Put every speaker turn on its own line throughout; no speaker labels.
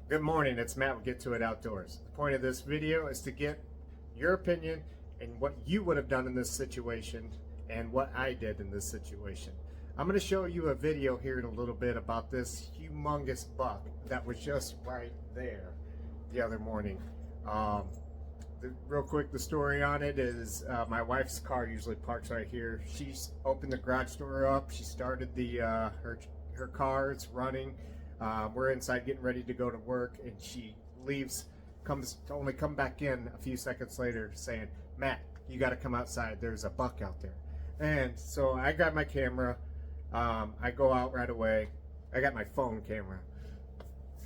Good morning, it's Matt with Get To It Outdoors. The point of this video is to get your opinion and what you would have done in this situation and what I did in this situation. I'm going to show you a video here in a little bit about this humongous buck that was just right there the other morning. Real quick, the story on it is my wife's car usually parks right here. She's opened the garage door up, she started the her car, it's running. We're inside getting ready to go to work, and she leaves, comes to only come back in a few seconds later saying, "Matt, you got to come outside, there's a buck out there." And so I got my camera, I go out right away. I got my phone camera.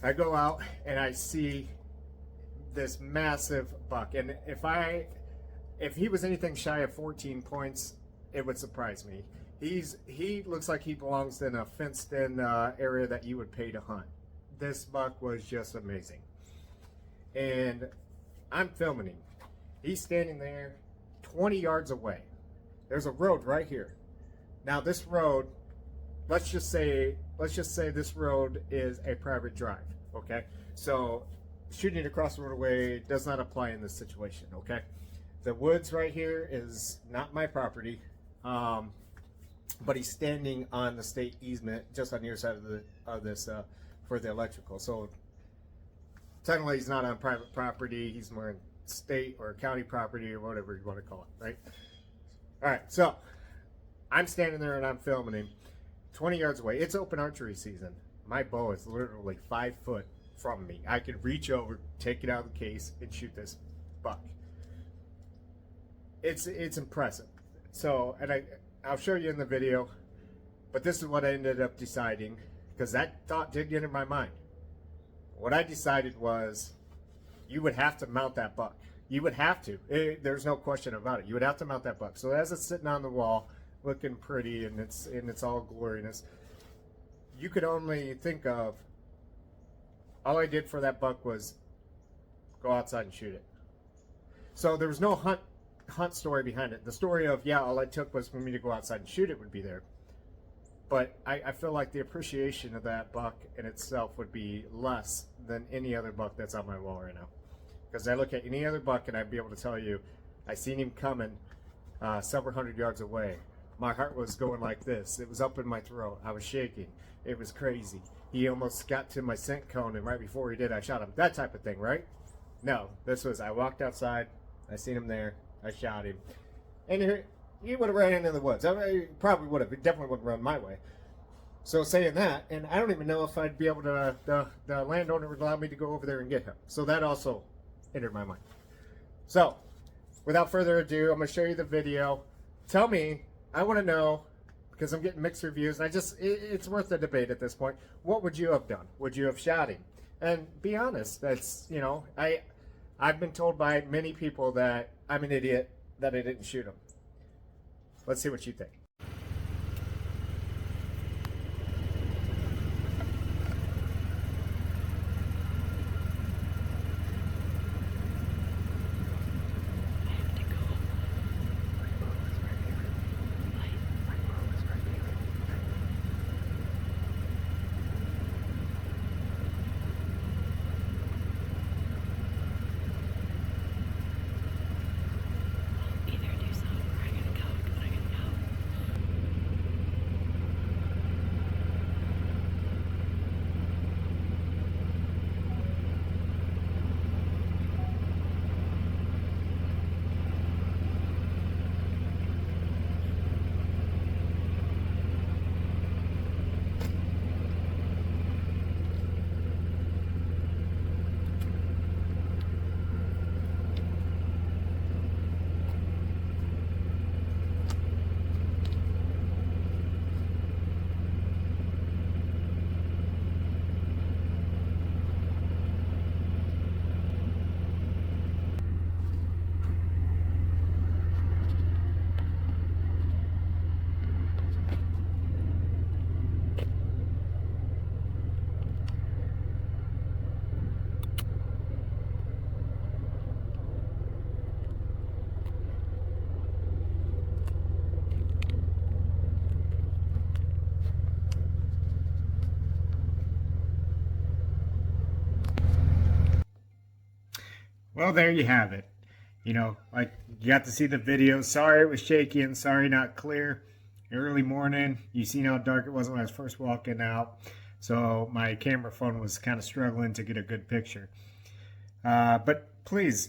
I go out and I see this massive buck, and if he was anything shy of 14 points, it would surprise me. He looks like he belongs in a fenced-in area that you would pay to hunt. This buck was just amazing, and I'm filming him. He's standing there 20 yards away. There's a road right here. Now this road, let's just say this road is a private drive, okay? So shooting across the roadway does not apply in this situation, okay? The woods right here is not my property, but he's standing on the state easement just on the other side of this for the electrical. So technically he's not on private property, he's more in state or county property or whatever you want to call it, right? All right, so I'm standing there and I'm filming him 20 yards away. It's open archery season. My bow is literally 5 foot from me. I could reach over, take it out of the case, and shoot this buck. It's impressive. So, and I'll show you in the video, but this is what I ended up deciding, because that thought did get in my mind. What I decided was, you would have to mount that buck. You would have to. There's no question about it. You would have to mount that buck. So as it's sitting on the wall, looking pretty, and it's all glorious, you could only think of, all I did for that buck was go outside and shoot it. So there was no hunt story behind it. The story of, yeah, all it took was for me to go outside and shoot it would be there. But I feel like the appreciation of that buck in itself would be less than any other buck that's on my wall right now. Because I look at any other buck and I'd be able to tell you, I seen him coming several hundred yards away. My heart was going like this. It was up in my throat. I was shaking. It was crazy. He almost got to my scent cone, and right before he did, I shot him. That type of thing, right? No, this was, I walked outside, I seen him there, I shot him. And he would have ran into the woods. I mean, he probably would have. He definitely wouldn't run my way. So saying that, and I don't even know if I'd be able to, the landowner would allow me to go over there and get him. So that also entered my mind. So, without further ado, I'm going to show you the video. Tell me, I want to know, because I'm getting mixed reviews, and it's worth the debate at this point. What would you have done? Would you have shot him? And be honest, that's, you know, I've been told by many people that I'm an idiot that I didn't shoot him. Let's see what you think. Well, there you have it. You know, like, you got to see the video. Sorry it was shaky and sorry not clear. Early morning, you seen how dark it was when I was first walking out. So my camera phone was kind of struggling to get a good picture. But please,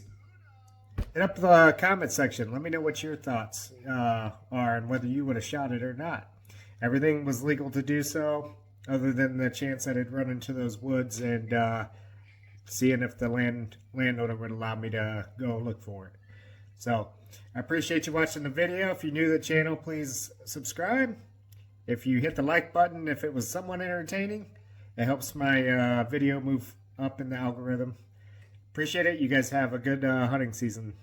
hit up the comment section. Let me know what your thoughts are and whether you would have shot it or not. Everything was legal to do so, other than the chance that I'd run into those woods and seeing if the landowner would allow me to go look for it. So I appreciate you watching the video. If you're new to the channel, please subscribe. If you hit the like button, if it was somewhat entertaining, it helps my video move up in the algorithm. Appreciate it. You guys have a good hunting season.